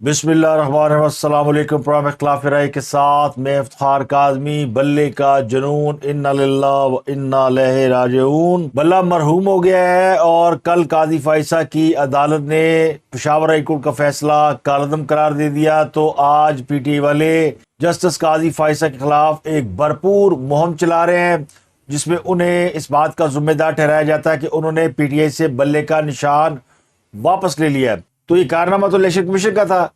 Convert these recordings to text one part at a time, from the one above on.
بسم اللہ الرحمن الرحیم۔ السلام علیکم۔ پروگرام اختلاف رائے کے ساتھ میں افتخار کاظمی۔ بلے کا جنون، انا للہ و انا الیہ راجعون۔ بلہ مرحوم ہو گیا ہے اور کل قاضی فائصہ کی عدالت نے پشاور ہائی کورٹ کا فیصلہ کالعدم قرار دے دیا، تو آج پی ٹی آئی والے جسٹس قاضی فائصہ کے خلاف ایک بھرپور مہم چلا رہے ہیں، جس میں انہیں اس بات کا ذمہ دار ٹھہرایا جاتا ہے کہ انہوں نے پی ٹی آئی سے بلے کا نشان واپس لے لیا ہے۔ تو یہ کارنامہ تو الیکشن کمیشن کا تھا،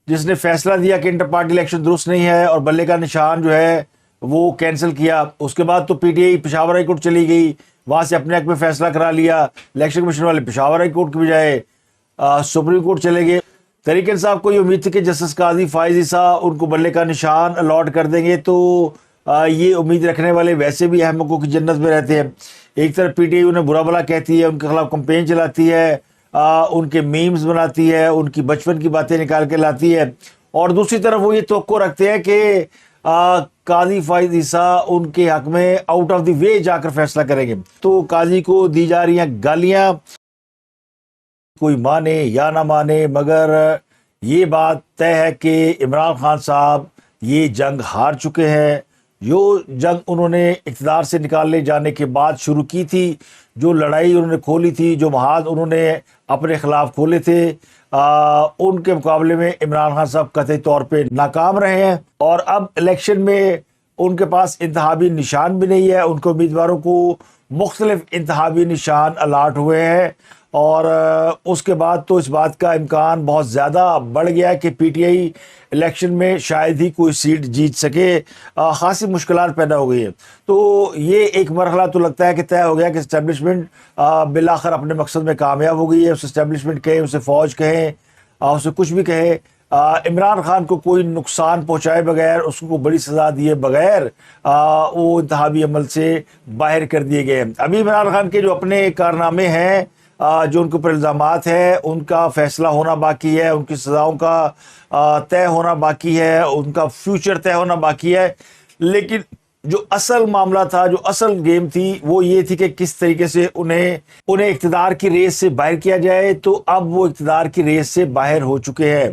جس نے فیصلہ دیا کہ انٹر پارٹی الیکشن درست نہیں ہے اور بلے کا نشان جو ہے وہ کینسل کیا۔ اس کے بعد تو P T I Peshawar high court چلی گئی، وہاں سے اپنے حق میں فیصلہ کرا لیا۔ الیکشن کمیشن والے پشاور ہائی کورٹ کے بجائے سپریم کورٹ چلے گئے۔ تحریک انصاف کو یہ امید تھی کہ جسٹس قاضی فائصہ ان کو بلے کا نشان الاٹ کر دیں گے، تو یہ امید رکھنے والے ویسے بھی اہم حقوق کی جنت میں رہتے ہیں۔ ایک طرف پی ٹی آئی انہیں برا بھلا کہتی ہے، ان کے خلاف کمپین چلاتی ہے، ان کے میمز بناتی ہے، ان کی بچپن کی باتیں نکال کے لاتی ہے، اور دوسری طرف وہ یہ توقع رکھتے ہیں کہ قاضی فائصہ ان کے حق میں آؤٹ آف دی وے جا کر فیصلہ کریں گے۔ تو قاضی کو دی جا رہی ہیں گالیاں، کوئی مانے یا نہ مانے، مگر یہ بات طے ہے کہ عمران خان صاحب یہ جنگ ہار چکے ہیں۔ جو جنگ انہوں نے اقتدار سے نکالے جانے کے بعد شروع کی تھی، جو لڑائی انہوں نے کھولی تھی، جو محاذ انہوں نے اپنے خلاف کھولے تھے، ان کے مقابلے میں عمران خان صاحب قطعی طور پہ ناکام رہے ہیں، اور اب الیکشن میں ان کے پاس انتخابی نشان بھی نہیں ہے۔ ان کے امیدواروں کو مختلف انتخابی نشان الاٹ ہوئے ہیں، اور اس کے بعد تو اس بات کا امکان بہت زیادہ بڑھ گیا ہے کہ پی ٹی آئی الیکشن میں شاید ہی کوئی سیٹ جیت سکے۔ خاصی مشکلات پیدا ہو گئی ہیں۔ تو یہ ایک مرحلہ تو لگتا ہے کہ طے ہو گیا کہ اسٹیبلشمنٹ بالآخر اپنے مقصد میں کامیاب ہو گئی ہے۔ اسے اسٹیبلشمنٹ کہیں، اسے فوج کہیں، اسے کچھ بھی کہے، عمران خان کو کوئی نقصان پہنچائے بغیر، اس کو بڑی سزا دیے بغیر وہ انتخابی عمل سے باہر کر دیے گئے ہیں۔ ابھی عمران خان کے جو اپنے کارنامے ہیں، جو ان کے اوپر الزامات ہیں، ان کا فیصلہ ہونا باقی ہے، ان کی سزاؤں کا طے ہونا باقی ہے، ان کا فیوچر طے ہونا باقی ہے۔ لیکن جو اصل معاملہ تھا، جو اصل گیم تھی، وہ یہ تھی کہ کس طریقے سے انہیں اقتدار کی ریس سے باہر کیا جائے۔ تو اب وہ اقتدار کی ریس سے باہر ہو چکے ہیں۔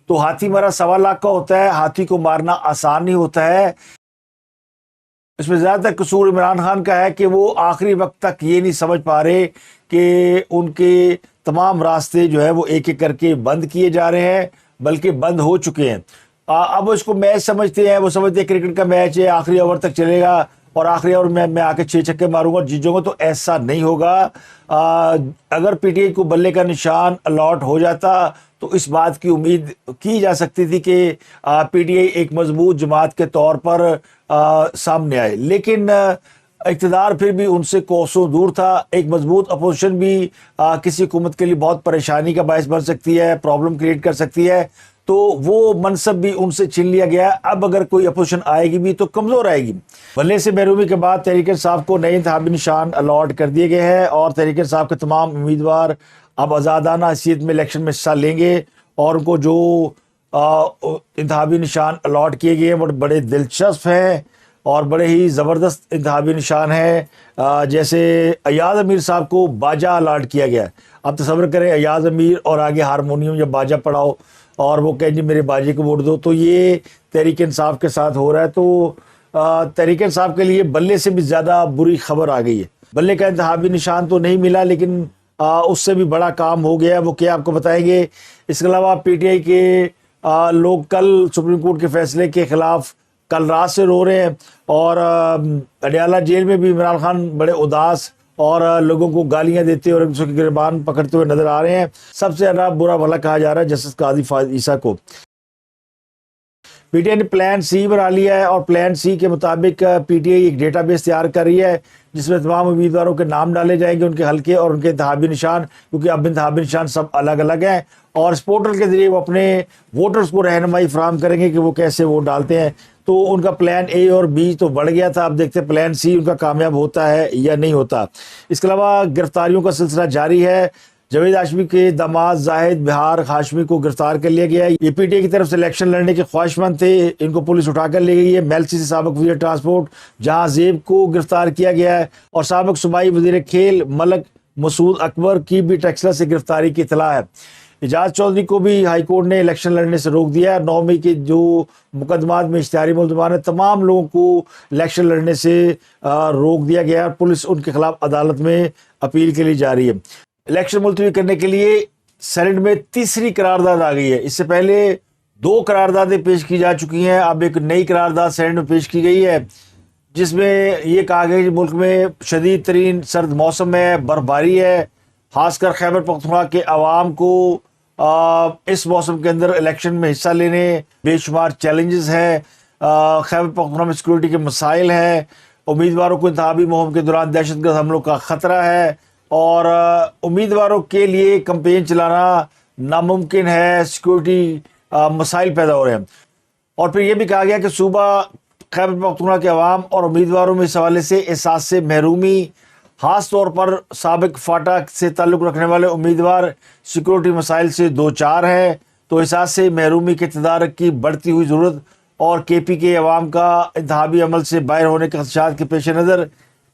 تو ہاتھی مرا 1.25 لاکھ کا ہوتا ہے، ہاتھی کو مارنا آسان نہیں ہوتا ہے۔ اس میں زیادہ تر قصور عمران خان کا ہے کہ وہ آخری وقت تک یہ نہیں سمجھ پا رہے کہ ان کے تمام راستے جو ہے وہ ایک ایک کر کے بند کیے جا رہے ہیں، بلکہ بند ہو چکے ہیں۔ اب اس کو میچ سمجھتے ہیں، وہ سمجھتے ہیں کرکٹ کا میچ ہے، آخری اوور تک چلے گا اور آخری اوور میں آ کے 6 چھکے ماروں گا اور جیت جاؤں گا۔ تو ایسا نہیں ہوگا۔ اگر پی ٹی آئی کو بلے کا نشان الاٹ ہو جاتا تو اس بات کی امید کی جا سکتی تھی کہ پی ٹی آئی ایک مضبوط جماعت کے طور پر سامنے آئے، لیکن اقتدار پھر بھی ان سے کوسوں دور تھا۔ ایک مضبوط اپوزیشن بھی کسی حکومت کے لیے بہت پریشانی کا باعث بن سکتی ہے، پرابلم کریٹ کر سکتی ہے، تو وہ منصب بھی ان سے چھین لیا گیا۔ اب اگر کوئی اپوزیشن آئے گی بھی تو کمزور آئے گی۔ بلے سے محرومی کے بعد تحریک انصاف کو نئے انتخابی نشان الاٹ کر دیے گئے ہیں، اور تحریک انصاف کے تمام امیدوار اب آزادانہ حیثیت میں الیکشن میں حصہ لیں گے، اور ان کو جو انتخابی نشان الاٹ کیے گئے ہیں وہ بڑے دلچسپ ہیں اور بڑے ہی زبردست انتخابی نشان ہیں۔ جیسے ایاز امیر صاحب کو باجا الاٹ کیا گیا ہے۔ اب تصور کریں ایاز امیر اور آگے ہارمونیم یا باجا پڑھاؤ اور وہ کہیں جی میرے باجے کو ووٹ دو، تو یہ تحریک انصاف کے ساتھ ہو رہا ہے۔ تو تحریک انصاف کے لیے بلے سے بھی زیادہ بری خبر آ گئی ہے۔ بلے کا انتخابی نشان تو نہیں ملا، لیکن اس سے بھی بڑا کام ہو گیا، وہ کیا آپ کو بتائیں گے۔ اس کے علاوہ پی ٹی آئی کے لوگ کل سپریم کورٹ کے فیصلے کے خلاف کل رات سے رو رہے ہیں، اور اڈیالہ جیل میں بھی عمران خان بڑے اداس اور لوگوں کو گالیاں دیتے اور ان کے گریبان پکڑتے ہوئے نظر آ رہے ہیں۔ سب سے زیادہ برا بھلا کہا جا رہا ہے جسٹس قاضی فائصہ کو۔ پی ٹی آئی نے پلان سی بنا لیا ہے، اور پلان سی کے مطابق پی ٹی آئی ایک ڈیٹا بیس تیار کر رہی ہے جس میں تمام امیدواروں کے نام ڈالے جائیں گے، ان کے حلقے اور ان کے انتخابی نشان، کیونکہ اب انتخابی نشان سب الگ الگ ہیں، اور اس پورٹل کے ذریعے وہ اپنے ووٹرز کو رہنمائی فراہم کریں گے کہ وہ کیسے ووٹ ڈالتے ہیں۔ تو ان کا پلان اے اور بی تو بڑھ گیا تھا، اب دیکھتے ہیں پلان سی ان کا کامیاب ہوتا ہے یا نہیں ہوتا۔ اس کے علاوہ گرفتاریوں کا سلسلہ جاری ہے۔ جاوید ہاشمی کے داماد زاہد بہار ہاشمی کو گرفتار کر لیا گیا ہے۔ یہ پی ٹی آئی کی طرف سے الیکشن لڑنے کے خواہش مند تھے، ان کو پولیس اٹھا کر لے گئی ہے۔ میلسی سے سابق وزیر ٹرانسپورٹ جہاں زیب کو گرفتار کیا گیا ہے، اور سابق صوبائی وزیر کھیل ملک مسعود اکبر کی بھی ٹیکسلا سے گرفتاری کی اطلاع ہے۔ اعجاز چودھری کو بھی ہائی کورٹ نے الیکشن لڑنے سے روک دیا ہے۔ 9 مئی کے جو مقدمات میں اشتہاری ملزمان ہیں تمام لوگوں کو الیکشن لڑنے سے روک دیا گیا ہے۔ پولیس ان کے خلاف عدالت میں اپیل کے لیے جا رہی ہے۔ الیکشن ملتوی کرنے کے لیے سینٹ میں تیسری قرارداد آ گئی ہے۔ اس سے پہلے 2 قراردادیں پیش کی جا چکی ہیں، اب ایک نئی قرارداد سینٹ میں پیش کی گئی ہے جس میں یہ کہا گیا کہ ملک میں شدید ترین سرد موسم ہے، برف باری ہے، خاص کر خیبر پختونخوا کے عوام کو اس موسم کے اندر الیکشن میں حصہ لینے بے شمار چیلنجز ہیں۔ خیبر پختونخوا میں سیکورٹی کے مسائل ہیں، امیدواروں کو انتخابی مہم کے دوران دہشت گرد حملوں کا خطرہ ہے اور امیدواروں کے لیے کمپین چلانا ناممکن ہے، سیکورٹی مسائل پیدا ہو رہے ہیں۔ اور پھر یہ بھی کہا گیا کہ صوبہ خیبر پختونخوا کے عوام اور امیدواروں میں اس حوالے سے احساس سے محرومی، خاص طور پر سابق فاٹا سے تعلق رکھنے والے امیدوار سیکورٹی مسائل سے دوچار ہیں، تو احساس سے محرومی کے اقتدار کی بڑھتی ہوئی ضرورت اور کے پی کے عوام کا انتخابی عمل سے باہر ہونے کے خدشات کے پیش نظر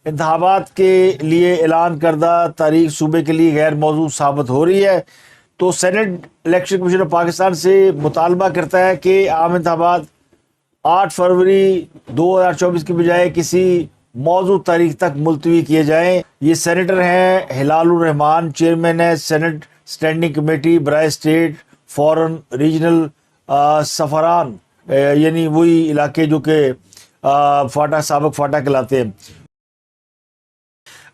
انتخابات کے لیے اعلان کردہ تاریخ صوبے کے لیے غیر موزوں ثابت ہو رہی ہے۔ تو Saint election commission of Pakistan سے مطالبہ کرتا ہے کہ عام انتخابات 8 فروری 2024 کی بجائے کسی موزوں تاریخ تک ملتوی کیے جائیں۔ یہ سینیٹر ہیں ہلال الرحمان، چیئرمین ہے سینٹ اسٹینڈنگ کمیٹی برائے اسٹیٹ فارن ریجنل سفران، یعنی وہی علاقے جو کہ فاٹا سابق فاٹا کہلاتے ہیں۔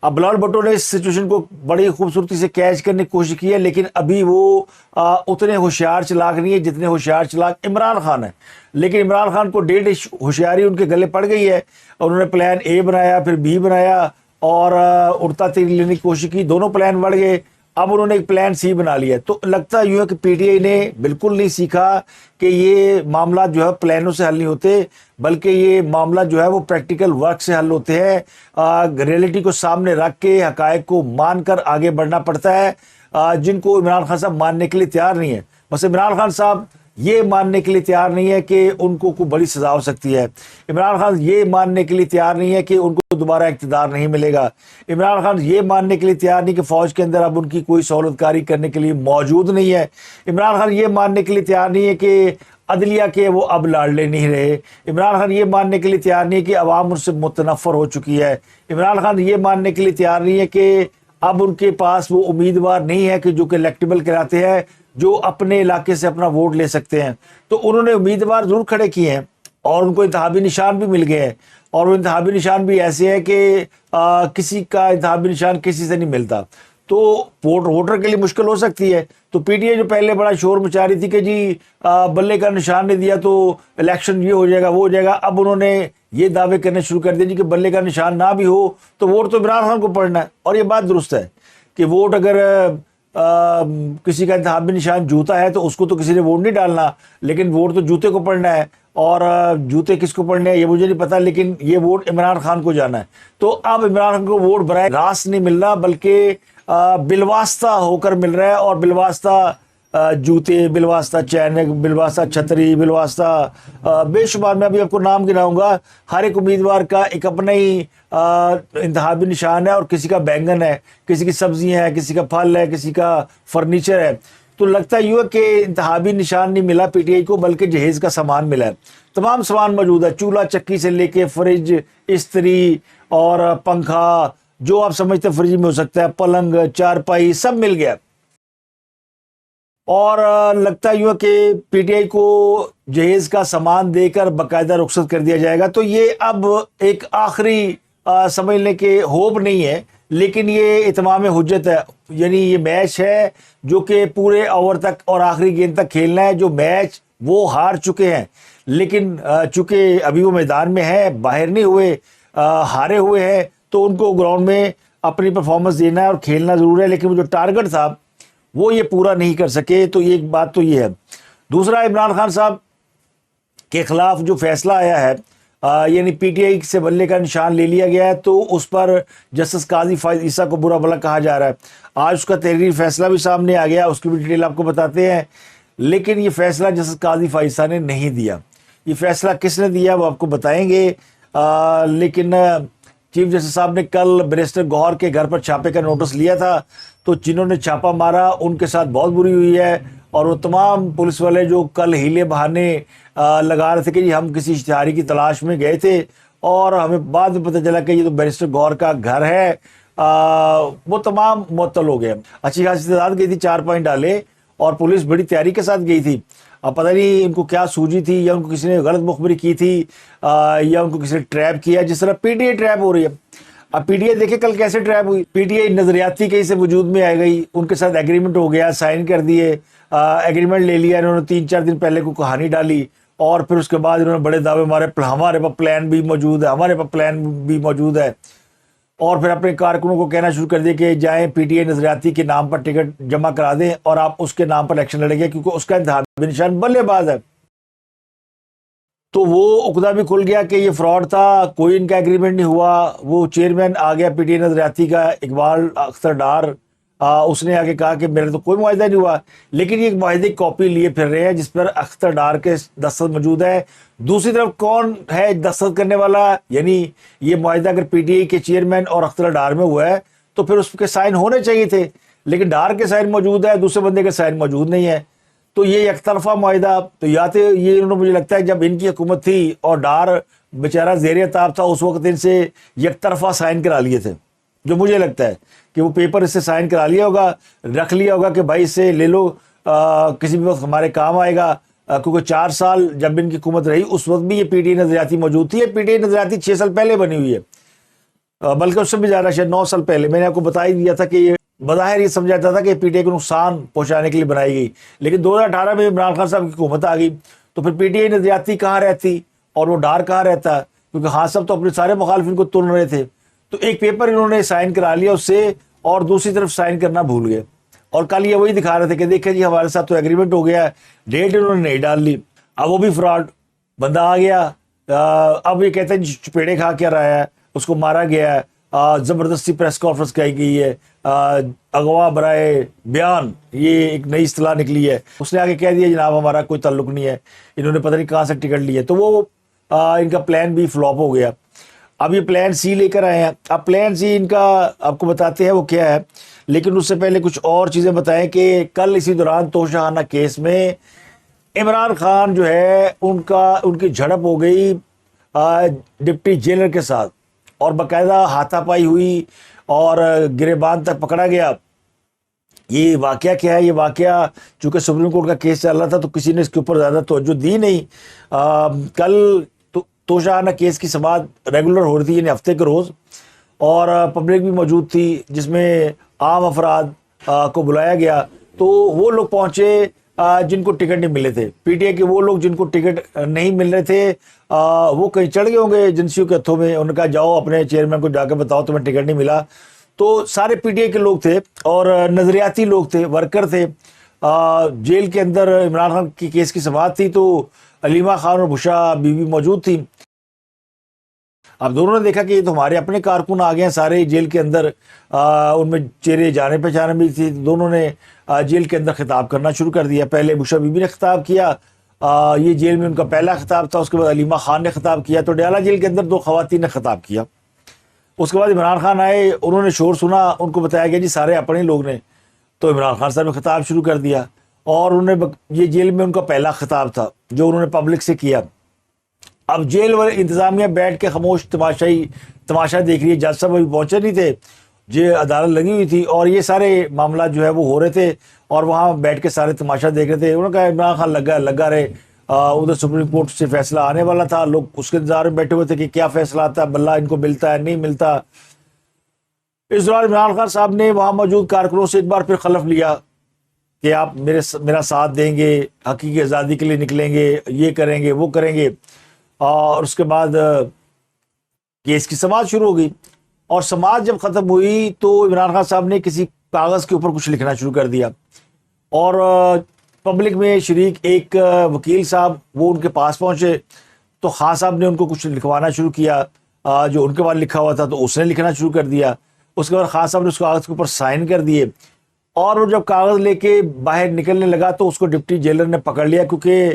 اب بلاول بھٹو نے اس سچویشن کو بڑی خوبصورتی سے کیچ کرنے کی کوشش کی ہے، لیکن ابھی وہ اتنے ہوشیار چلاک نہیں ہے جتنے ہوشیار چلاک عمران خان ہے۔ لیکن عمران خان کو ڈیڑھ ہوشیاری ان کے گلے پڑ گئی ہے، انہوں نے پلان اے بنایا، پھر بی بنایا اور اڑتا تیر لینے کی کوشش کی، دونوں پلان بڑھ گئے، اب انہوں نے ایک پلان سی بنا لیا ہے۔ تو لگتا یوں ہے کہ پی ٹی آئی نے بالکل نہیں سیکھا کہ یہ معاملات جو ہے پلانوں سے حل نہیں ہوتے، بلکہ یہ معاملات جو ہے وہ پریکٹیکل ورک سے حل ہوتے ہیں۔ ریئلٹی کو سامنے رکھ کے حقائق کو مان کر آگے بڑھنا پڑتا ہے، جن کو عمران خان صاحب ماننے کے لیے تیار نہیں ہے۔ بس عمران خان صاحب یہ ماننے کے لیے تیار نہیں ہے کہ ان کو کوئی بڑی سزا ہو سکتی ہے۔ عمران خان یہ ماننے کے لیے تیار نہیں ہے کہ ان کو دوبارہ اقتدار نہیں ملے گا۔ عمران خان یہ ماننے کے لیے تیار نہیں کہ فوج کے اندر اب ان کی کوئی سہولت کاری کرنے کے لیے موجود نہیں ہے۔ عمران خان یہ ماننے کے لیے تیار نہیں ہے کہ عدلیہ کے وہ اب لاڈلے نہیں رہے۔ عمران خان یہ ماننے کے لیے تیار نہیں ہے کہ عوام ان سے متنفر ہو چکی ہے۔ عمران خان یہ ماننے کے لیے تیار نہیں ہے کہ اب ان کے پاس وہ امیدوار نہیں ہے کہ جو کہ الیکٹیبل کراتے ہیں، جو اپنے علاقے سے اپنا ووٹ لے سکتے ہیں۔ تو انہوں نے امیدوار ضرور کھڑے کیے ہیں اور ان کو انتخابی نشان بھی مل گئے ہیں، اور وہ انتخابی نشان بھی ایسے ہیں کہ کسی کا انتخابی نشان کسی سے نہیں ملتا، تو ووٹر کے لیے مشکل ہو سکتی ہے۔ تو پی ٹی آئی جو پہلے بڑا شور مچا رہی تھی کہ جی بلے کا نشان نہیں دیا تو الیکشن یہ ہو جائے گا وہ ہو جائے گا، اب انہوں نے یہ دعوے کرنے شروع کر دیے جی کہ بلے کا نشان نہ بھی ہو تو ووٹ تو عمران خان کو پڑنا ہے۔ اور یہ بات درست ہے کہ ووٹ اگر کسی کا انتخابی نشان جوتا ہے تو اس کو تو کسی نے ووٹ نہیں ڈالنا، لیکن ووٹ تو جوتے کو پڑنا ہے، اور جوتے کس کو پڑنے ہیں یہ مجھے نہیں پتا، لیکن یہ ووٹ عمران خان کو جانا ہے۔ تو اب عمران خان کو ووٹ براہ راست نہیں مل رہا، بلکہ بالواسطہ ہو کر مل رہا ہے، اور بالواسطہ جوتے، بالواسطہ چینک، بالواسطہ چھتری، بالواسطہ بے شمار، میں ابھی آپ کو نام گناؤں گا۔ ہر ایک امیدوار کا ایک اپنا ہی انتخابی نشان ہے، اور کسی کا بینگن ہے، کسی کی سبزیاں ہیں، کسی کا پھل ہے، کسی کا فرنیچر ہے۔ تو لگتا یوں ہے کہ انتخابی نشان نہیں ملا پی ٹی آئی کو، بلکہ جہیز کا سامان ملا ہے۔ تمام سامان موجود ہے، چولہا چکی سے لے کے فریج، استری اور پنکھا، جو آپ سمجھتے ہیں فریج میں ہو سکتا ہے، پلنگ، چارپائی، سب مل گیا۔ اور لگتا یوں ہے کہ پی ٹی آئی کو جہیز کا سامان دے کر باقاعدہ رخصت کر دیا جائے گا۔ تو یہ اب ایک آخری سمجھ لیں کہ ہوپ نہیں ہے، لیکن یہ اتمام حجت ہے، یعنی یہ میچ ہے جو کہ پورے اوور تک اور آخری گیند تک کھیلنا ہے۔ جو میچ وہ ہار چکے ہیں، لیکن چونکہ ابھی وہ میدان میں ہے، باہر نہیں ہوئے، ہارے ہوئے ہیں، تو ان کو گراؤنڈ میں اپنی پرفارمنس دینا ہے اور کھیلنا ضرور ہے، لیکن وہ جو ٹارگٹ تھا وہ یہ پورا نہیں کر سکے۔ تو ایک بات تو یہ ہے۔ دوسرا، عمران خان صاحب کے خلاف جو فیصلہ آیا ہے، یعنی پی ٹی آئی سے بلے کا نشان لے لیا گیا ہے، تو اس پر جسٹس قاضی فائز عیسیٰ کو برا بھلا کہا جا رہا ہے۔ آج اس کا تحریری فیصلہ بھی سامنے آ گیا، اس کی بھی ڈیٹیل آپ کو بتاتے ہیں، لیکن یہ فیصلہ جسٹس قاضی فائز عیسیٰ نے نہیں دیا۔ یہ فیصلہ کس نے دیا وہ آپ کو بتائیں گے، لیکن چیف جسٹس صاحب نے کل بیرسٹر گوہر کے گھر پر چھاپے کا نوٹس لیا تھا، تو جنہوں نے چھاپا مارا ان کے ساتھ بہت بری ہوئی ہے، اور وہ تمام پولیس والے جو کل ہیلے بہانے لگا رہے تھے کہ جی ہم کسی اشتہاری کی تلاش میں گئے تھے اور ہمیں بعد میں پتہ چلا کہ یہ تو بیرسٹر گوہر کا گھر ہے، وہ تمام معطل ہو گئے۔ اچھی خاصی تعداد گئی تھی، 4 ڈالے، اور پولیس بڑی تیاری کے ساتھ گئی تھی۔ اب پتہ نہیں ان کو کیا سوجی تھی، یا ان کو کسی نے غلط مخبری کی تھی، یا ان کو کسی نے ٹریپ کیا، جس طرح پی ٹی آئی ٹریپ ہو رہی ہے۔ اب پی ٹی آئی دیکھیں کل کیسے ٹریپ ہوئی، پی ٹی آئی نظریاتی کہیں سے وجود میں آ گئی، ان کے ساتھ ایگریمنٹ ہو گیا، سائن کر دیے، ایگریمنٹ لے لیا انہوں نے، 3-4 دن پہلے کو کہانی ڈالی، اور پھر اس کے بعد انہوں نے بڑے دعوے مارے ہمارے پاس پلان بھی موجود ہے، ہمارے پاس پلان بھی موجود ہے، اور پھر اپنے کارکنوں کو کہنا شروع کر دیا کہ جائیں پی ٹی آئی نظریاتی کے نام پر ٹکٹ جمع کرا دیں اور آپ اس کے نام پر الیکشن لڑیں گے، کیونکہ اس کا انتخابی نشان بلے باز ہے۔ تو وہ عقدہ بھی کھل گیا کہ یہ فراڈ تھا، کوئی ان کا ایگریمنٹ نہیں ہوا۔ وہ چیئرمین آ گیا پی ٹی آئی نظریاتی کا، اقبال اختر ڈار، اس نے آگے کہا کہ میرا تو کوئی معاہدہ نہیں ہوا، لیکن یہ ایک معاہدے کی کاپی لیے پھر رہے ہیں جس پر اختر ڈار کے دستخط موجود ہے۔ دوسری طرف کون ہے دستخط کرنے والا؟ یعنی یہ معاہدہ اگر پی ٹی آئی کے چیئرمین اور اختر ڈار میں ہوا ہے تو پھر اس کے سائن ہونے چاہیے تھے، لیکن ڈار کے سائن موجود ہے، دوسرے بندے کے سائن موجود نہیں ہے، تو یہ ایک طرفہ معاہدہ۔ تو یا تو یہ انہوں نے، مجھے لگتا ہے جب ان کی حکومت تھی اور ڈار بیچارہ زیر عتاب تھا، اس وقت ان سے یک طرفہ سائن کرا لیے تھے، جو مجھے لگتا ہے کہ وہ پیپر اس سے سائن کرا لیا ہوگا، رکھ لیا ہوگا کہ بھائی اس سے لے لو، کسی بھی وقت ہمارے کام آئے گا، کیونکہ 4 سال جب ان کی حکومت رہی اس وقت بھی یہ پی ٹی آئی نظریاتی موجود تھی۔ یہ پی ٹی آئی نظریاتی 6 سال پہلے بنی ہوئی ہے، بلکہ اس سے بھی زیادہ، شاید 9 سال پہلے۔ میں نے آپ کو بتا ہی دیا تھا کہ یہ بظاہر یہ سمجھا جاتا تھا کہ پی ٹی آئی کو نقصان پہنچانے کے لیے بنائی گئی، لیکن 2018 میں عمران خان صاحب کی حکومت آ گئی، تو پھر پی ٹی آئی نظریاتی کہاں رہتی اور وہ ڈار کہاں رہتا، کیونکہ خان صاحب تو اپنے سارے مخالفین کو تل رہے تھے۔ تو ایک پیپر انہوں نے سائن کرا لیا اس سے، اور دوسری طرف سائن کرنا بھول گئے، اور کل یہ وہی دکھا رہے تھے کہ دیکھیں جی ہمارے ساتھ تو ایگریمنٹ ہو گیا ہے، ڈیٹ انہوں نے نہیں ڈال لی۔ اب وہ بھی فراڈ بندہ آ گیا، اب یہ کہتے ہیں چپیڑے کھا کے رہا ہے، اس کو مارا گیا ہے، زبردستی پریس کانفرنس کرائی گئی ہے، اغوا برائے بیان، یہ ایک نئی اصطلاح نکلی ہے۔ اس نے آگے کہہ دیا جناب ہمارا کوئی تعلق نہیں ہے، انہوں نے پتہ نہیں کہاں سے ٹکٹ لی ہے، تو وہ ان کا پلان بھی فلاپ ہو گیا۔ اب یہ پلان سی لے کر آئے ہیں۔ اب پلان سی ان کا آپ کو بتاتے ہیں وہ کیا ہے، لیکن اس سے پہلے کچھ اور چیزیں بتائیں کہ کل اسی دوران توشہ خانہ کیس میں عمران خان جو ہے ان کی جھڑپ ہو گئی ڈپٹی جیلر کے ساتھ، اور باقاعدہ ہاتھا پائی ہوئی اور گریبان تک پکڑا گیا۔ یہ واقعہ کیا ہے؟ یہ واقعہ چونکہ سپریم کورٹ کا کیس چل رہا تھا تو کسی نے اس کے اوپر زیادہ توجہ دی نہیں۔ کل توشہ خانہ کیس کی سماعت ریگولر ہو رہی تھی، یعنی ہفتے کے روز، اور پبلک بھی موجود تھی جس میں عام افراد کو بلایا گیا۔ تو وہ لوگ پہنچے جن کو ٹکٹ نہیں ملے تھے، پی ٹی آئی کے وہ لوگ جن کو ٹکٹ نہیں مل رہے تھے، وہ کہیں چڑھ گئے ہوں گے ایجنسیوں کے ہتھوں میں، انہوں نے کہا جاؤ اپنے چیئرمین کو جا کے بتاؤ تمہیں ٹکٹ نہیں ملا۔ تو سارے پی ٹی آئی کے لوگ تھے اور نظریاتی لوگ تھے، ورکر تھے۔ جیل کے اندر عمران خان کی کیس کی سماعت تھی تو علیمہ خان اور بشرا بی بی موجود تھی۔ اب دونوں نے دیکھا کہ یہ تو ہمارے اپنے کارکن آ گئے ہیں سارے جیل کے اندر، ان میں چہرے جانے پہچانے بھی تھی، دونوں نے جیل کے اندر خطاب کرنا شروع کر دیا۔ پہلے بشرا بی بی نے خطاب کیا، یہ جیل میں ان کا پہلا خطاب تھا، اس کے بعد علیمہ خان نے خطاب کیا، تو ڈیالہ جیل کے اندر 2 خواتین نے خطاب کیا۔ اس کے بعد عمران خان آئے، انہوں نے شور سنا، ان کو بتایا گیا جی سارے اپنے لوگ نے، تو عمران خان صاحب نے خطاب شروع کر دیا، اور انہوں نے یہ جیل میں ان کا پہلا خطاب تھا جو انہوں نے پبلک سے کیا۔ اب جیل والے انتظامیہ بیٹھ کے خاموش تماشا دیکھ رہی ہے، جج صاحب ابھی پہنچے نہیں تھے، جو عدالت لگی ہوئی تھی اور یہ سارے معاملات جو ہے وہ ہو رہے تھے، اور وہاں بیٹھ کے سارے تماشا دیکھ رہے تھے۔ انہوں نے کہا عمران خان لگا رہے، ادھر سپریم کورٹ سے فیصلہ آنے والا تھا، لوگ اس کے انتظار میں بیٹھے ہوئے تھے کہ کیا فیصلہ آتا ہے، بلہ ان کو ملتا ہے نہیں ملتا۔ اس دوران عمران خان صاحب نے وہاں موجود کارکنوں سے ایک بار پھر خلف لیا کہ آپ میرا ساتھ دیں گے، حقیقی آزادی کے لیے نکلیں گے، یہ کریں گے وہ کریں گے، اور اس کے بعد کیس کی سماعت شروع ہو گئی۔ اور سماعت جب ختم ہوئی تو عمران خان صاحب نے کسی کاغذ کے اوپر کچھ لکھنا شروع کر دیا، اور پبلک میں شریک ایک وکیل صاحب وہ ان کے پاس پہنچے، تو خان صاحب نے ان کو کچھ لکھوانا شروع کیا، جو ان کے بعد لکھا ہوا تھا تو اس نے لکھنا شروع کر دیا۔ اس کے بعد خان صاحب نے اس کاغذ کے اوپر سائن کر دیے، اور وہ جب کاغذ لے کے باہر نکلنے لگا تو اس کو ڈپٹی جیلر نے پکڑ لیا، کیونکہ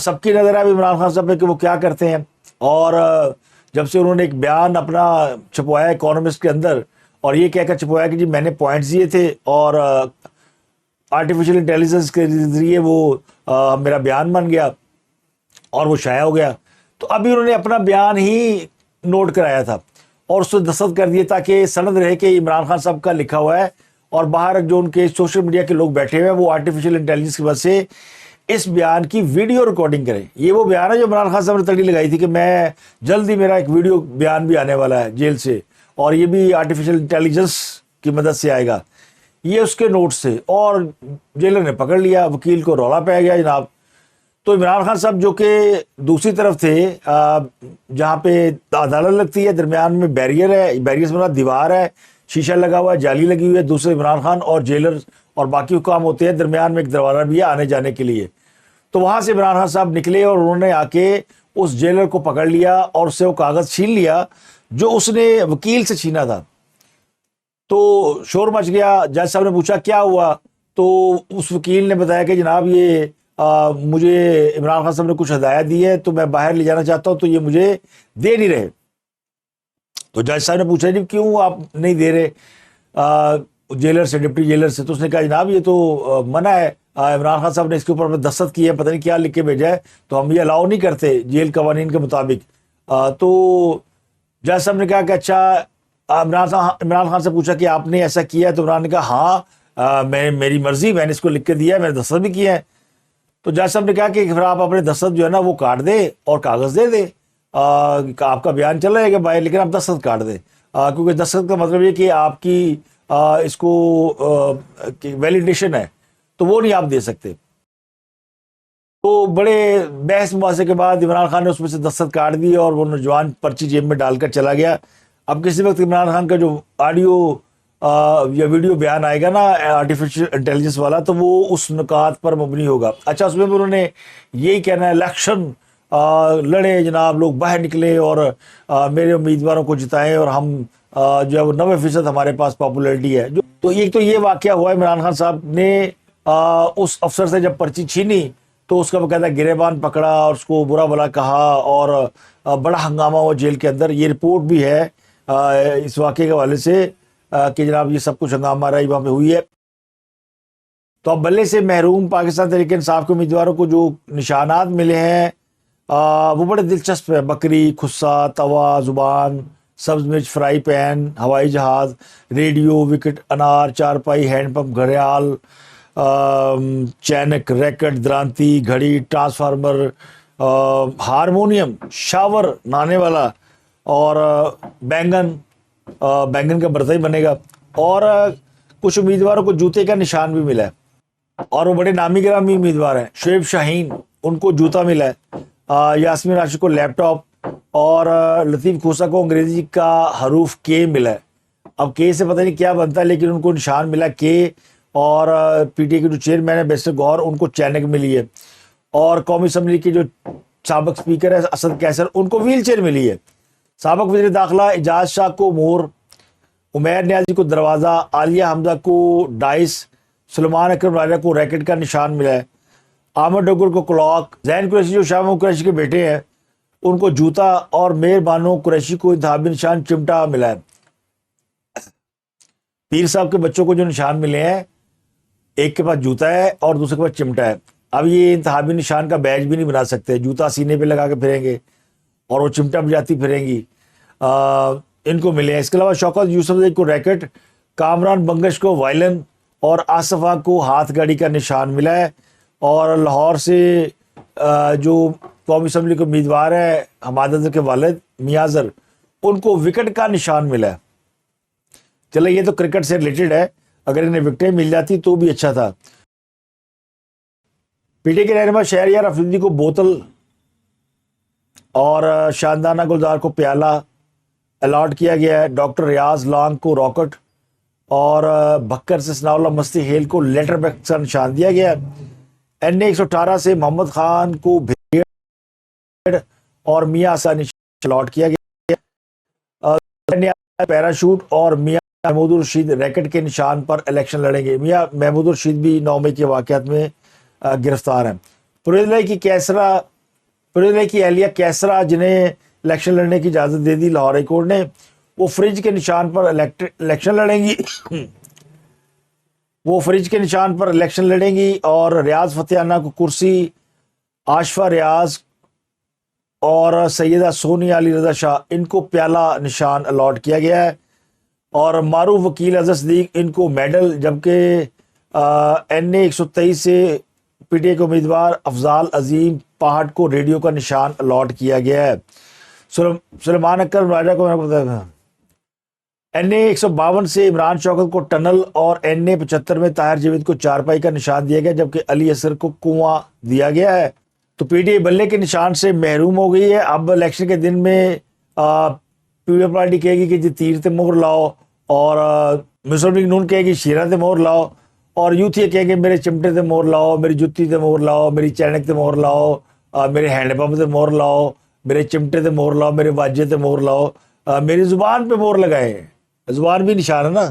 سب کی نظر ہے عمران خان صاحب پہ کہ وہ کیا کرتے ہیں، اور جب سے انہوں نے ایک بیان اپنا چھپوایا اکانومسٹ کے اندر اور یہ کہہ کر چھپوایا کہ جی میں نے پوائنٹس دیے تھے اور آرٹیفیشیل انٹیلیجنس کے ذریعے وہ میرا بیان بن گیا اور وہ شائع ہو گیا، تو ابھی انہوں نے اپنا بیان ہی نوٹ کرایا تھا اور اس کو دستخط کر دیے تاکہ سند رہے کہ عمران خان صاحب کا لکھا ہوا ہے، اور باہر جو ان کے سوشل میڈیا کے لوگ بیٹھے ہوئے ہیں وہ آرٹیفیشیل انٹیلیجنس کی وجہ سے اس بیان کی ویڈیو ریکارڈنگ کریں۔ یہ وہ بیان ہے جو عمران خان صاحب نے تگڑی لگائی تھی کہ میں جلد ہی میرا ایک ویڈیو بیان بھی آنے والا ہے جیل سے، اور یہ بھی آرٹیفیشیل انٹیلیجنس کی مدد سے آئے گا، یہ اس کے نوٹس تھے، اور جیلر نے پکڑ لیا، وکیل کو رولا پہ گیا جناب۔ تو عمران خان صاحب جو کہ دوسری طرف تھے جہاں پہ عدالت لگتی ہے، درمیان میں بیریئر ہے، بیریئر سے بنا دیوار ہے، شیشہ لگا ہوا ہے، جالی لگی ہوئی ہے، دوسرے عمران خان اور جیلر اور باقی حکام ہوتے ہیں، درمیان میں ایک دروازہ بھی ہے آنے جانے کے لیے۔ تو وہاں سے عمران خان صاحب نکلے اور انہوں نے آ کے اس جیلر کو پکڑ لیا اور اس سے وہ کاغذ چھین لیا جو اس نے وکیل سے چھینا تھا۔ تو شور مچ گیا، جج صاحب نے پوچھا کیا ہوا، تو اس وکیل نے بتایا کہ جناب یہ مجھے عمران خان صاحب نے کچھ ہدایت دی ہے تو میں باہر لے جانا چاہتا ہوں، تو یہ مجھے دے نہیں رہے۔ تو جج صاحب نے پوچھا جی کیوں آپ نہیں دے رہے جیلر سے، ڈپٹی جیلر سے؟ تو اس نے کہا جناب یہ تو منع ہے، عمران خان صاحب نے اس کے اوپر دستخط کیے ہیں، پتہ نہیں کیا لکھ کے بھیجا ہے، تو ہم یہ الاؤ نہیں کرتے جیل قوانین کے مطابق۔ تو جج صاحب نے کہا کہ اچھا، عمران خان سے پوچھا کہ آپ نے ایسا کیا ہے؟ تو عمران نے کہا ہاں میری مرضی، میں نے اس کو لکھ کے دیا ہے، میں نے دستخط بھی کیا ہے۔ تو جج صاحب نے کہا کہ پھر آپ اپنے دستخط جو ہے نا وہ کاٹ دے اور کاغذ دے دے، آپ کا بیان چل رہے گا بھائی، لیکن آپ دستخط کاٹ دیں، کیونکہ دستخط کا مطلب یہ کہ آپ کی اس کو ویلیڈیشن ہے، تو وہ نہیں آپ دے سکتے۔ تو بڑے بحث مباحثے کے بعد عمران خان نے اس میں سے دستخط کاٹ دی اور وہ نوجوان پرچی جیب میں ڈال کر چلا گیا۔ اب کسی وقت عمران خان کا جو آڈیو یا ویڈیو بیان آئے گا نا آرٹیفیشیل انٹیلیجنس والا، تو وہ اس نکات پر مبنی ہوگا۔ اچھا، اس میں بھی انہوں نے یہی کہنا ہے الیکشن لڑے جناب، لوگ باہر نکلے اور میرے امیدواروں کو جتائیں، اور ہم جو ہے وہ 90% ہمارے پاس پاپولیرٹی ہے۔ تو ایک تو یہ واقعہ ہوا، عمران خان صاحب نے اس افسر سے جب پرچی چھینی تو اس کا باقاعدہ گریبان پکڑا اور اس کو برا بھلا کہا، اور بڑا ہنگامہ ہوا جیل کے اندر۔ یہ رپورٹ بھی ہے اس واقعے کے حوالے سے کہ جناب یہ سب کچھ ہنگامہ رہی وہاں پہ ہوئی ہے۔ تو اب بلے سے محروم پاکستان تحریک انصاف کے امیدواروں کو جو نشانات ملے ہیں وہ بڑے دلچسپ ہیں۔ بکری، خصا، توا، زبان، سبز مرچ، فرائی پین، ہوائی جہاز، ریڈیو، وکٹ، انار، چارپائی، ہینڈ پمپ، گھڑیال، چینک، ریکٹ، درانتی، گھڑی، ٹرانسفارمر، ہارمونیم، شاور نہانے والا، اور بینگن کا برتن ہی بنے گا، اور کچھ امیدواروں کو جوتے کا نشان بھی ملا ہے، اور وہ بڑے نامی گرامی امیدوار ہیں۔ شعیب شاہین، ان کو جوتا ملا ہے، یاسمین راشد کو لیپ ٹاپ، اور لطیف کھوسا کو انگریزی کا حروف کے ملا ہے۔ اب کے سے پتہ نہیں کیا بنتا ہے، لیکن ان کو نشان ملا کے، اور پی ٹی اے کے جو چیئرمین ہے بیسر گور، ان کو چینک ملی ہے، اور قومی اسمبلی کے جو سابق اسپیکر ہے اسد کیسر، ان کو ویل چیئر ملی ہے۔ سابق وزیر داخلہ اعجاز شاہ کو مور، عمیر نیازی کو دروازہ، عالیہ حمزہ کو ڈائس، سلمان اکرم راجہ کو ریکٹ کا نشان ملا ہے، عامر ڈگر کو کلاک، زین قریشی جو شاہ محمود قریشی کے بیٹے ہیں ان کو جوتا، اور میر بانو قریشی کو انتخابی نشان چمٹا ملا ہے۔ پیر صاحب کے بچوں کو جو نشان ملے ہیں، ایک کے پاس جوتا ہے اور دوسرے کے پاس چمٹا ہے۔ اب یہ انتخابی نشان کا بیج بھی نہیں بنا سکتے، جوتا سینے پہ لگا کے پھریں گے اور وہ چمٹا بجاتی پھریں گی، ان کو ملے ہیں۔ اس کے علاوہ شوکت یوسف کو ریکٹ، کامران بنگش کو وائلن، اور آصفہ کو ہاتھ گاڑی کا نشان ملا ہے، اور لاہور سے جو قومی اسمبلی کے امیدوار ہے حماد اظہر کے والد میاں اظہر، ان کو وکٹ کا نشان ملا ہے۔ چلے یہ تو کرکٹ سے ریلیٹڈ ہے، اگر انہیں وکٹیں مل جاتی تو بھی اچھا تھا۔ پی ٹی اے کے رہنما شہریار افریدی کو بوتل اور شاندانہ گلزار کو پیالہ الاٹ کیا گیا ہے۔ ڈاکٹر ریاض لانگ کو راکٹ، اور بکر سے ثناء اللہ مستی ہیل کو لیٹر بیک کا نشان دیا گیا ہے۔ این اے 118 سے محمد خان کو بھیڑ اور میاں آسانی الاٹ کیا گیا۔ پیراشوٹ اور میاں محمود الرشید ریکٹ کے نشان پر الیکشن لڑیں گے۔ میاں محمود الرشید بھی 9 مئی کے واقعات میں گرفتار ہیں۔ پرویز لائی کی اہلیہ کیسرا، جنہیں الیکشن لڑنے کی اجازت دے دی لاہور ہائی کورٹ نے. وہ فریج کے نشان پر الیکشن لڑیں گی وہ فریج کے نشان پر الیکشن لڑیں گی. اور ریاض فتح کو کرسی، آشفا ریاض اور سیدہ سونیا علی رضا شاہ ان کو پیالہ نشان الاٹ کیا گیا ہے. اور معروف وکیل اظہر صدیق ان کو میڈل، جبکہ NA 123 سے پی ٹی آئی کے امیدوار افضال عظیم پہاڑ کو ریڈیو کا نشان الاٹ کیا گیا ہے. سلیمان اکرم راجہ کو NA 152 سے عمران شوکت کو ٹنل اور NA 75 میں طاہر جاوید کو چارپائی کا نشان دیا گیا، جبکہ علی اصغر کو کنواں دیا گیا ہے. تو پی ٹی آئی بلے کے نشان سے محروم ہو گئی ہے. اب الیکشن کے دن میں پیپلز پارٹی کہے گی کہ جی تیر تے مہر لاؤ، اور مسلم لیگ نون کہے گی شیرہ تے مہر لاؤ، اور یوتھ یہ کہیں گے میرے چمٹے تے مہر لاؤ، میری جتی تے مہر لاؤ، میری چینک تے مہر لاؤ، میرے ہینڈ پمپ تے مہر لاؤ، میرے چمٹے تے مہر لاؤ، میرے واجے تے مہر لاؤ، میری زبان پہ مہر لگائے. زبان بھی نشان ہے نا.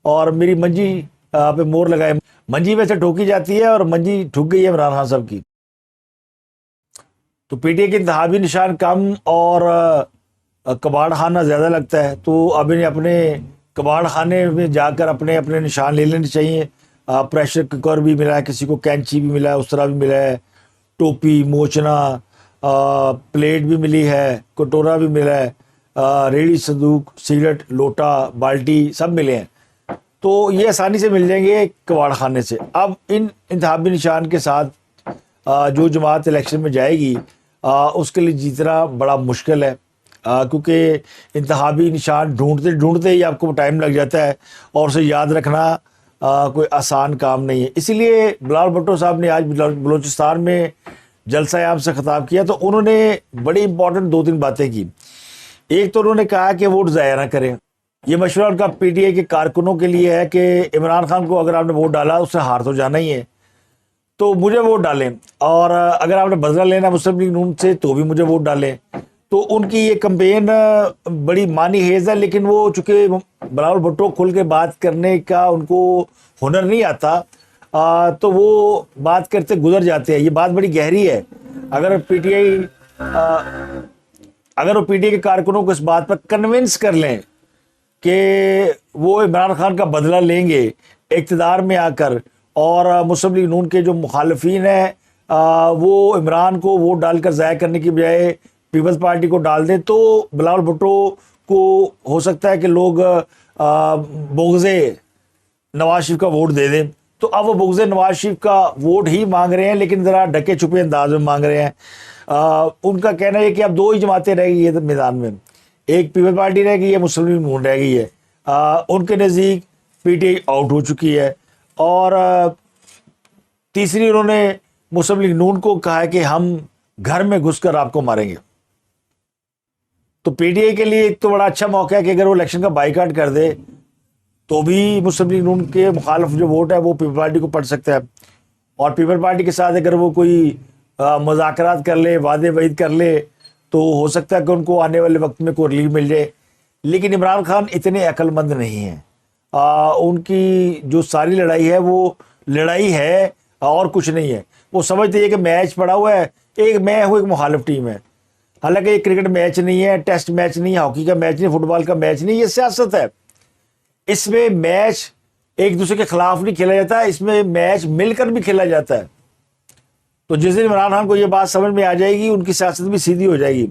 اور میری منجی پہ مہر لگائے. منجی ویسے ٹھوکی جاتی ہے اور منجی ٹھک گئی ہے عمران خان صاحب کی. تو پی ٹی آئی کے انتخابی نشان کم اور کباڑ خانہ زیادہ لگتا ہے. تو اب انہیں اپنے کباڑ خانے میں جا کر اپنے اپنے نشان لے لینے چاہیے. پریشر کوکر بھی ملا ہے، کسی کو کینچی بھی ملا ہے، اس طرح بھی ملا ہے، ٹوپی، موچنا، پلیٹ بھی ملی ہے، کٹورا بھی ملا ہے، ریڑھی، صندوق، سگریٹ، لوٹا، بالٹی سب ملے ہیں. تو یہ آسانی سے مل جائیں گے کباڑ خانے سے. اب ان انتخابی نشان کے ساتھ جو جماعت الیکشن میں جائے گی اس کے لیے جیتنا بڑا مشکل ہے، کیونکہ انتخابی نشان ڈھونڈتے ہی آپ کو ٹائم لگ جاتا ہے، اور اسے یاد رکھنا کوئی آسان کام نہیں ہے. اسی لیے بلال بھٹو صاحب نے آج بلوچستان میں جلسہ عام سے خطاب کیا، تو انہوں نے بڑی امپورٹنٹ 2-3 باتیں کی. ایک تو انہوں نے کہا کہ ووٹ ضائع نہ کریں. یہ مشورہ ان کا پی ٹی آئی کے کارکنوں کے لیے ہے کہ عمران خان کو اگر آپ نے ووٹ ڈالا اس سے ہار تو جانا ہی ہے، تو مجھے ووٹ ڈالیں، اور اگر آپ نے بدلہ لینا مسلم لیگ نون سے تو بھی مجھے ووٹ ڈالیں. تو ان کی یہ کمپین بڑی معنی خیز ہے، لیکن وہ چونکہ بلاول بھٹو کھل کے بات کرنے کا ان کو ہنر نہیں آتا، تو وہ بات کرتے گزر جاتے ہیں. یہ بات بڑی گہری ہے. اگر پی ٹی آئی اگر وہ پی ٹی آئی کے کارکنوں کو اس بات پر کنونس کر لیں کہ وہ عمران خان کا بدلہ لیں گے اقتدار میں آ کر، اور مسلم لیگ نون کے جو مخالفین ہیں وہ عمران کو ووٹ ڈال کر ضائع کرنے کی بجائے پیپلز پارٹی کو ڈال دیں، تو بلاول بھٹو کو ہو سکتا ہے کہ لوگ بغض نواز شریف کا ووٹ دے دیں. تو اب وہ بغض نواز شریف کا ووٹ ہی مانگ رہے ہیں، لیکن ذرا ڈھکے چھپے انداز میں مانگ رہے ہیں. ان کا کہنا ہے کہ اب 2 ہی جماعتیں رہ گئی ہیں میدان میں، ایک پیپل پارٹی رہ گئی ہے، مسلم لیگ نون رہ گئی ہے. ان کے نزدیک پی ٹی آئی آؤٹ ہو چکی ہے. اور تیسری انہوں نے مسلم لیگ نون کو کہا ہے کہ ہم گھر میں گھس کر آپ کو ماریں گے. تو پی ٹی آئی کے لیے ایک تو بڑا اچھا موقع ہے کہ اگر وہ الیکشن کا بائیکاٹ کر دے تو بھی مسلم لیگ نون کے مخالف جو ووٹ ہے وہ پیپل پارٹی کو پڑ سکتا ہے، اور پیپل پارٹی کے ساتھ اگر وہ کوئی مذاکرات کر لے، وعدے وعید کر لے، تو ہو سکتا ہے کہ ان کو آنے والے وقت میں کوئی ریلیف مل جائے. لیکن عمران خان اتنے عقل مند نہیں ہیں. ان کی جو ساری لڑائی ہے وہ لڑائی ہے اور کچھ نہیں ہے. وہ سمجھتے ہیں کہ میچ پڑا ہوا ہے، میں ہوں ایک مخالف ٹیم ہے. حالانکہ یہ کرکٹ میچ نہیں ہے، ٹیسٹ میچ نہیں ہے، ہاکی کا میچ نہیں، فٹ بال کا میچ نہیں، یہ سیاست ہے. اس میں میچ ایک دوسرے کے خلاف نہیں کھیلا جاتا ہے، اس میں میچ مل کر بھی کھیلا جاتا ہے. تو جس دن عمران خان کو یہ بات سمجھ میں آ جائے گی، ان کی سیاست بھی سیدھی ہو جائے گی.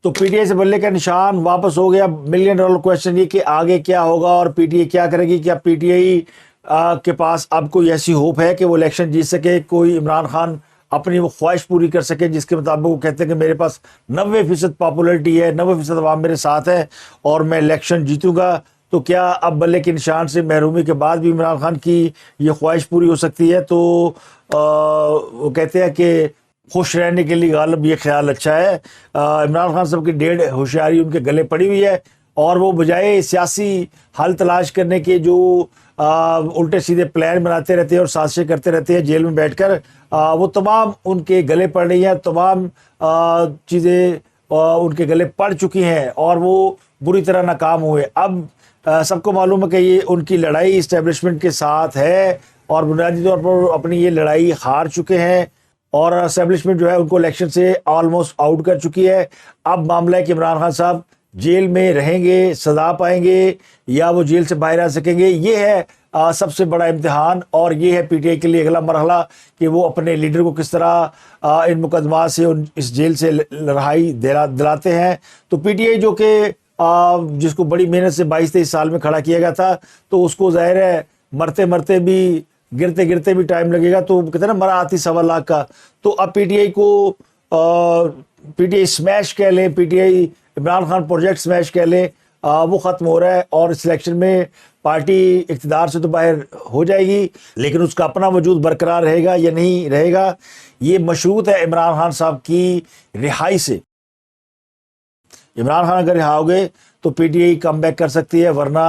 تو پی ٹی آئی سے بلے کا نشان واپس ہو گیا. $1 ملین کوشچن یہ کہ آگے کیا ہوگا اور پی ٹی آئی کیا کرے گی. کیا پی ٹی آئی کے پاس اب کوئی ایسی ہوپ ہے کہ وہ الیکشن جیت سکے، کوئی عمران خان اپنی وہ خواہش پوری کر سکے جس کے مطابق وہ کہتے ہیں کہ میرے پاس 90% پاپولرٹی ہے، 90% عوام میرے ساتھ ہے اور میں الیکشن جیتوں گا. تو کیا اب بلے کے نشان سے محرومی کے بعد بھی عمران خان کی یہ خواہش پوری ہو سکتی ہے؟ تو وہ کہتے ہیں کہ خوش رہنے کے لیے غالب یہ خیال اچھا ہے. عمران خان صاحب کی 1.5 ہوشیاری ان کے گلے پڑی ہوئی ہے، اور وہ بجائے سیاسی حل تلاش کرنے کے جو الٹے سیدھے پلان بناتے رہتے ہیں اور سازشیں کرتے رہتے ہیں جیل میں بیٹھ کر، وہ تمام ان کے گلے پڑ رہی ہیں. تمام چیزیں ان کے گلے پڑ چکی ہیں اور وہ بری طرح ناکام ہوئے. اب سب کو معلوم ہے کہ یہ ان کی لڑائی اسٹیبلشمنٹ کے ساتھ ہے، اور بنیادی طور پر اپنی یہ لڑائی ہار چکے ہیں. اور اسٹیبلشمنٹ جو ہے ان کو الیکشن سے آلموسٹ آؤٹ کر چکی ہے. اب معاملہ ہے کہ عمران خان صاحب جیل میں رہیں گے, سزا پائیں گے, یا وہ جیل سے باہر آ سکیں گے. یہ ہے سب سے بڑا امتحان, اور یہ ہے پی ٹی آئی کے لیے اگلا مرحلہ کہ وہ اپنے لیڈر کو کس طرح ان مقدمات سے اس جیل سے رہائی دلاتے ہیں. تو پی ٹی آئی جو کہ جس کو بڑی محنت سے 22-23 سال میں کھڑا کیا گیا تھا, تو اس کو ظاہر ہے مرتے مرتے بھی, گرتے گرتے بھی ٹائم لگے گا. تو کہتے ہیں نا مرا آتی 1.25 لاکھ کا. تو اب پی ٹی آئی کو پی ٹی آئی اسمیش کہہ لیں, P T I Imran Khan project smash کہہ لیں, وہ ختم ہو رہا ہے. اور اس الیکشن میں پارٹی اقتدار سے تو باہر ہو جائے گی, لیکن اس کا اپنا وجود برقرار رہے گا یا نہیں رہے گا, یہ مشروط ہے عمران خان صاحب کی رہائی سے. عمران خان اگر رہا ہو گئے تو P T I come back کر سکتی ہے, ورنہ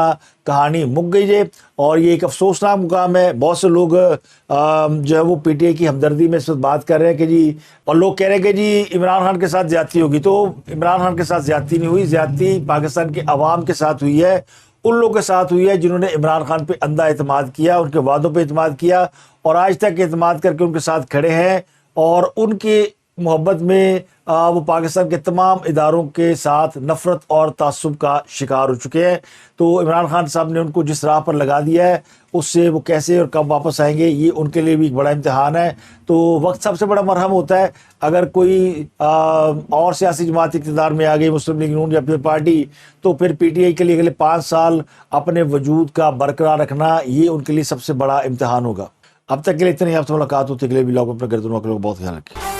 کہانی مک گئی ہے. اور یہ ایک افسوسناک مقام ہے. بہت سے لوگ جو ہے وہ پی ٹی آئی کی ہمدردی میں اس وقت بات کر رہے ہیں کہ جی, اور لوگ کہہ رہے ہیں کہ جی عمران خان کے ساتھ زیادتی ہوگی. تو عمران خان کے ساتھ زیادتی نہیں ہوئی, زیادتی پاکستان کے عوام کے ساتھ ہوئی ہے, ان لوگوں کے ساتھ ہوئی ہے جنہوں نے عمران خان پہ اندھا اعتماد کیا, ان کے وعدوں پہ اعتماد کیا, اور آج تک اعتماد کر کے ان کے ساتھ کھڑے ہیں, اور ان کی محبت میں وہ پاکستان کے تمام اداروں کے ساتھ نفرت اور تعصب کا شکار ہو چکے ہیں. تو عمران خان صاحب نے ان کو جس راہ پر لگا دیا ہے, اس سے وہ کیسے اور کب واپس آئیں گے, یہ ان کے لیے بھی ایک بڑا امتحان ہے. تو وقت سب سے بڑا مرہم ہوتا ہے. اگر کوئی اور سیاسی جماعت اقتدار میں آ گئی, مسلم لیگ نون یا پھر پارٹی, تو پھر پی ٹی آئی کے لیے اگلے 5 سال اپنے وجود کا برقرار رکھنا, یہ ان کے لیے سب سے بڑا امتحان ہوگا. اب تک کے لیے اتنے ہی. آپ سے ملاقات ہوتی ہے اگلے ولاگ میں. اپنا گردن والوں کا بہت خیال رکھیں.